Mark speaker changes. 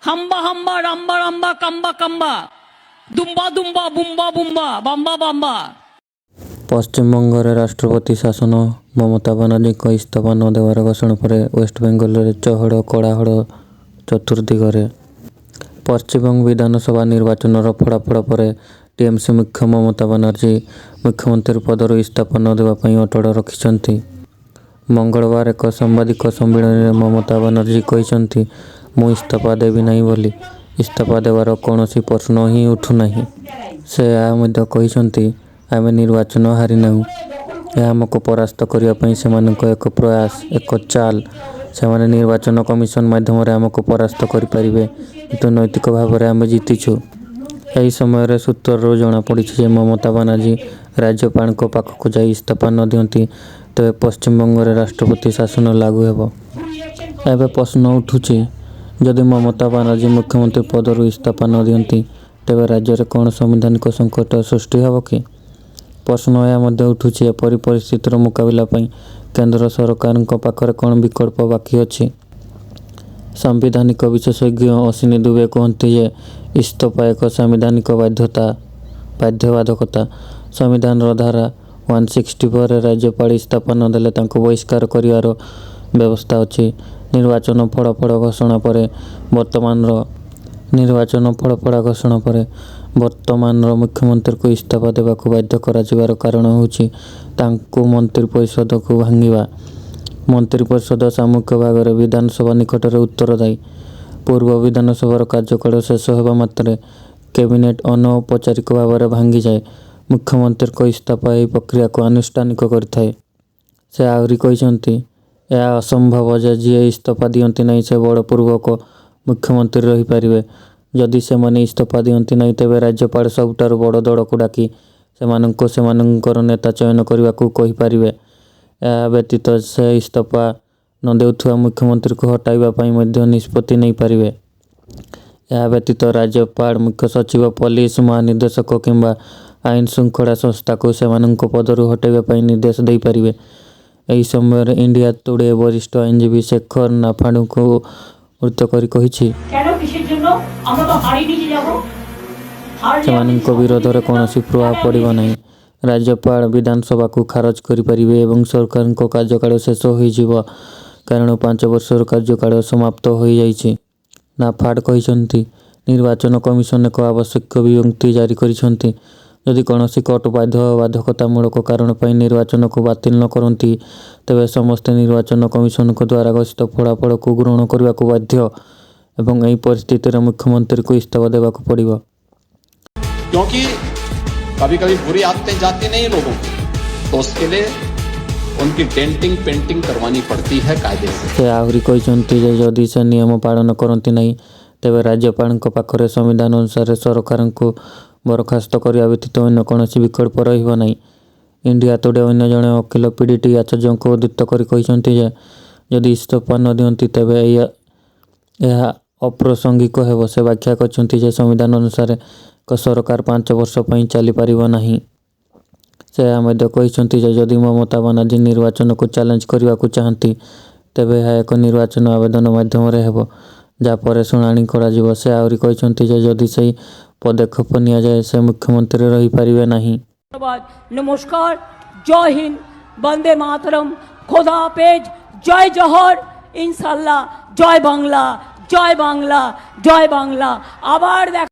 Speaker 1: হাম্বা হাম্বা রাম্বা রাম্বা কাম্বা কাম্বা দুম্বা দুম্বা বুম্বা বুম্বা বাম্বা বাম্বা।
Speaker 2: ପଶ୍ଚିମବଙ୍ଗରେ ରାଷ୍ଟ୍ରପତି ଶାସନ ମମତା ବାନାର୍ଜୀଙ୍କ ଇସ୍ତଫା ନ ଦେବାର ଘୋଷଣା ପରେ ୱେଷ୍ଟବେଙ୍ଗଲରେ ଚହଳ କୋଳାହଳ ଚତୁର୍ଦିଗରେ। ପଶ୍ଚିମବଙ୍ଗ ବିଧାନସଭା ନିର୍ବାଚନର ଫଳାଫଳ ପରେ ଟିଏମସି ମୁଖ୍ୟ ମମତା ବାନାର୍ଜୀ ମୁଖ୍ୟମନ୍ତ୍ରୀ ପଦରୁ ଇସ୍ତଫା ନ ଦେବା ପାଇଁ ଅଟଳ ରଖିଛନ୍ତି। ମଙ୍ଗଳବାର ଏକ ସାମ୍ବାଦିକ ସମ୍ମିଳନୀରେ ମମତା ବାନାର୍ଜୀ କହିଛନ୍ତି, ମୁଁ ଇସ୍ତଫା ଦେବି ନାହିଁ ବୋଲି ଇସ୍ତଫା ଦେବାର କୌଣସି ପ୍ରଶ୍ନ ହିଁ ଉଠୁନାହିଁ। ସେ ଏହା ମଧ୍ୟ କହିଛନ୍ତି, ଆମେ ନିର୍ବାଚନ ହାରିନାହୁଁ। ଏହା ଆମକୁ ପରାସ୍ତ କରିବା ପାଇଁ ସେମାନଙ୍କ ଏକ ପ୍ରୟାସ, ଏକ ଚାଲ। ସେମାନେ ନିର୍ବାଚନ କମିଶନ ମାଧ୍ୟମରେ ଆମକୁ ପରାସ୍ତ କରିପାରିବେ, କିନ୍ତୁ ନୈତିକ ଭାବରେ ଆମେ ଜିତିଛୁ। ଏହି ସମୟରେ ସୂତ୍ରରୁ ଜଣାପଡ଼ିଛି ଯେ ମମତା ବାନାର୍ଜୀ ରାଜ୍ୟପାଳଙ୍କ ପାଖକୁ ଯାଇ ଇସ୍ତଫା ନ ଦିଅନ୍ତି ତେବେ ପଶ୍ଚିମବଙ୍ଗରେ ରାଷ୍ଟ୍ରପତି ଶାସନ ଲାଗୁ ହେବ। ଏବେ ପ୍ରଶ୍ନ ଉଠୁଛି, ଯଦି ମମତା ବାନାର୍ଜୀ ମୁଖ୍ୟମନ୍ତ୍ରୀ ପଦରୁ ଇସ୍ତଫା ନ ଦିଅନ୍ତି ତେବେ ରାଜ୍ୟରେ କ'ଣ ସାମ୍ବିଧାନିକ ସଙ୍କଟ ସୃଷ୍ଟି ହେବ କି? ପ୍ରଶ୍ନ ଏହା ମଧ୍ୟ ଉଠୁଛି, ଏପରି ପରିସ୍ଥିତିର ମୁକାବିଲା ପାଇଁ କେନ୍ଦ୍ର ସରକାରଙ୍କ ପାଖରେ କ'ଣ ବିକଳ୍ପ ବାକି ଅଛି? ସାମ୍ବିଧାନିକ ବିଶେଷଜ୍ଞ ଅଶ୍ୱିନୀ ଦୁବେ କହନ୍ତି ଯେ ଇସ୍ତଫା ଏକ ସାମ୍ବିଧାନିକ ବାଧ୍ୟବାଧକତା। ସମ୍ବିଧାନର ଧାରା 164ରେ ରାଜ୍ୟପାଳ ଇସ୍ତଫା ନ ଦେଲେ ତାଙ୍କୁ ବହିଷ୍କାର କରିବାର ବ୍ୟବସ୍ଥା ଅଛି। ନିର୍ବାଚନ ଫଳାଫଳ ଘୋଷଣା ପରେ ବର୍ତ୍ତମାନର ମୁଖ୍ୟମନ୍ତ୍ରୀଙ୍କୁ ଇସ୍ତଫା ଦେବାକୁ ବାଧ୍ୟ କରାଯିବାର କାରଣ ହେଉଛି ତାଙ୍କୁ ମନ୍ତ୍ରିପରିଷଦକୁ ଭାଙ୍ଗିବା। ମନ୍ତ୍ରିପରିଷଦ ସାମୂହିକ ଭାବରେ ବିଧାନସଭା ନିକଟରେ ଉତ୍ତରଦାୟୀ। ପୂର୍ବ ବିଧାନସଭାର କାର୍ଯ୍ୟକାଳ ଶେଷ ହେବା ମାତ୍ରେ କ୍ୟାବିନେଟ୍ ଅନୌପଚାରିକ ଭାବରେ ଭାଙ୍ଗିଯାଏ। ମୁଖ୍ୟମନ୍ତ୍ରୀଙ୍କ ଇସ୍ତଫା ଏହି ପ୍ରକ୍ରିୟାକୁ ଆନୁଷ୍ଠାନିକ କରିଥାଏ। ସେ ଆହୁରି କହିଛନ୍ତି, ଏହା ଅସମ୍ଭବ ଯେ ଯିଏ ଇସ୍ତଫା ଦିଅନ୍ତି ନାହିଁ ସେ ବଳପୂର୍ବକ ମୁଖ୍ୟମନ୍ତ୍ରୀ ରହିପାରିବେ। ଯଦି ସେମାନେ ଇସ୍ତଫା ଦିଅନ୍ତି ନାହିଁ ତେବେ ରାଜ୍ୟପାଳ ସବୁଠାରୁ ବଡ଼ ଦଳକୁ ଡାକି ସେମାନଙ୍କୁ ସେମାନଙ୍କର ନେତା ଚୟନ କରିବାକୁ କହିପାରିବେ। ଏହା ବ୍ୟତୀତ ସେ ଇସ୍ତଫା ନ ଦେଉଥିବା ମୁଖ୍ୟମନ୍ତ୍ରୀଙ୍କୁ ହଟାଇବା ପାଇଁ ମଧ୍ୟ ନିଷ୍ପତ୍ତି ନେଇପାରିବେ। ଏହା ବ୍ୟତୀତ ରାଜ୍ୟପାଳ ମୁଖ୍ୟ ସଚିବ, ପୋଲିସ ମହାନିର୍ଦ୍ଦେଶକ କିମ୍ବା ଆଇନ ଶୃଙ୍ଖଳା ସଂସ୍ଥାକୁ ସେମାନଙ୍କ ପଦରୁ ହଟାଇବା ପାଇଁ ନିର୍ଦ୍ଦେଶ ଦେଇପାରିବେ। ଏହି ସମୟରେ ଇଣ୍ଡିଆ ଟୁଡେ ବରିଷ୍ଠ ଆଇନଜୀବୀ ଶେଖର ନାଫାଡଙ୍କୁ ଉଦ୍ଧୃତ କରି କହିଛି, ସେମାନଙ୍କ ବିରୋଧରେ କୌଣସି ପ୍ରଭାବ ପଡ଼ିବ ନାହିଁ। ରାଜ୍ୟପାଳ ବିଧାନସଭାକୁ ଖାରଜ କରିପାରିବେ ଏବଂ ସରକାରଙ୍କ କାର୍ଯ୍ୟକାଳ ଶେଷ ହୋଇଯିବ, କାରଣ 5 ବର୍ଷର କାର୍ଯ୍ୟକାଳ ସମାପ୍ତ ହୋଇଯାଇଛି। ନାଫାଡ କହିଛନ୍ତି, ନିର୍ବାଚନ କମିଶନ ଏକ ଆବଶ୍ୟକ ବିଜ୍ଞପ୍ତି ଜାରି କରିଛନ୍ତି। ଯଦି କୌଣସି କୋର୍ଟ ବାଧ୍ୟବାଧକତାମୂଳକ କାରଣ ପାଇଁ ନିର୍ବାଚନକୁ ବାତିଲ ନ କରନ୍ତି ତେବେ ସମସ୍ତେ ନିର୍ବାଚନ କମିଶନଙ୍କ ଦ୍ୱାରା ଘୋଷିତ ଫଳାଫଳକୁ ଗ୍ରହଣ କରିବାକୁ ବାଧ୍ୟ ଏବଂ ଏହି ପରିସ୍ଥିତିରେ ମୁଖ୍ୟମନ୍ତ୍ରୀଙ୍କୁ ଇସ୍ତଫା ଦେବାକୁ ପଡ଼ିବ।
Speaker 3: क्योंकि कभी कभी बुरी आदतें जाती नहीं लोगों की, तो उसके लिए उनकी डेंटिंग पेंटिंग करवानी पड़ती है कायदे से।
Speaker 2: ସେ ଆହୁରି କହିଛନ୍ତି ଯେ ଯଦି ସେ ନିୟମ ପାଳନ କରନ୍ତି ନାହିଁ ତେବେ ରାଜ୍ୟପାଳଙ୍କ ପାଖରେ ସମ୍ବିଧାନ ଅନୁସାରେ ସରକାରଙ୍କୁ ବରଖାସ୍ତ କରିବା ବ୍ୟତୀତ ଅନ୍ୟ କୌଣସି ବିକଳ୍ପ ରହିବ ନାହିଁ। ଇଣ୍ଡିଆ ଟୁଡେ ଅନ୍ୟ ଜଣେ ଓକିଲ PDT ଆଚାର୍ଯ୍ୟଙ୍କୁ ଉଦ୍ଧୃତ କରି କହିଛନ୍ତି ଯେ ଯଦି ଇସ୍ତଫା ନ ଦିଅନ୍ତି ତେବେ ଏହା ଅପ୍ରାସଙ୍ଗିକ ହେବ। ସେ ବ୍ୟାଖ୍ୟା କରିଛନ୍ତି ଯେ ସମ୍ବିଧାନ ଅନୁସାରେ ଏକ ସରକାର 5 ବର୍ଷ ପାଇଁ ଚାଲିପାରିବ ନାହିଁ। ସେ ଏହା ମଧ୍ୟ କହିଛନ୍ତି ଯେ ଯଦି ମମତା ବାନାର୍ଜୀ ନିର୍ବାଚନକୁ ଚ୍ୟାଲେଞ୍ଜ କରିବାକୁ ଚାହାନ୍ତି ତେବେ ଏହା ଏକ ନିର୍ବାଚନ ଆବେଦନ ମାଧ୍ୟମରେ ହେବ, ଯାହା ପରେ ଶୁଣାଣି କରାଯିବ। ସେ ଆହୁରି କହିଛନ୍ତି ଯେ ଯଦି ସେହି ପଦକ୍ଷେପ ନିଆଯାଏ ସେ ମୁଖ୍ୟମନ୍ତ୍ରୀ ରହିପାରିବେ ନାହିଁ।
Speaker 1: নমস্কার, জয় হিন্দ, বন্দে মাতরম, খোদা হাফেজ, জয় জহর, ইনশাল্লাহ, জয় বাংলা, জয় বাংলা, জয় বাংলা। আবার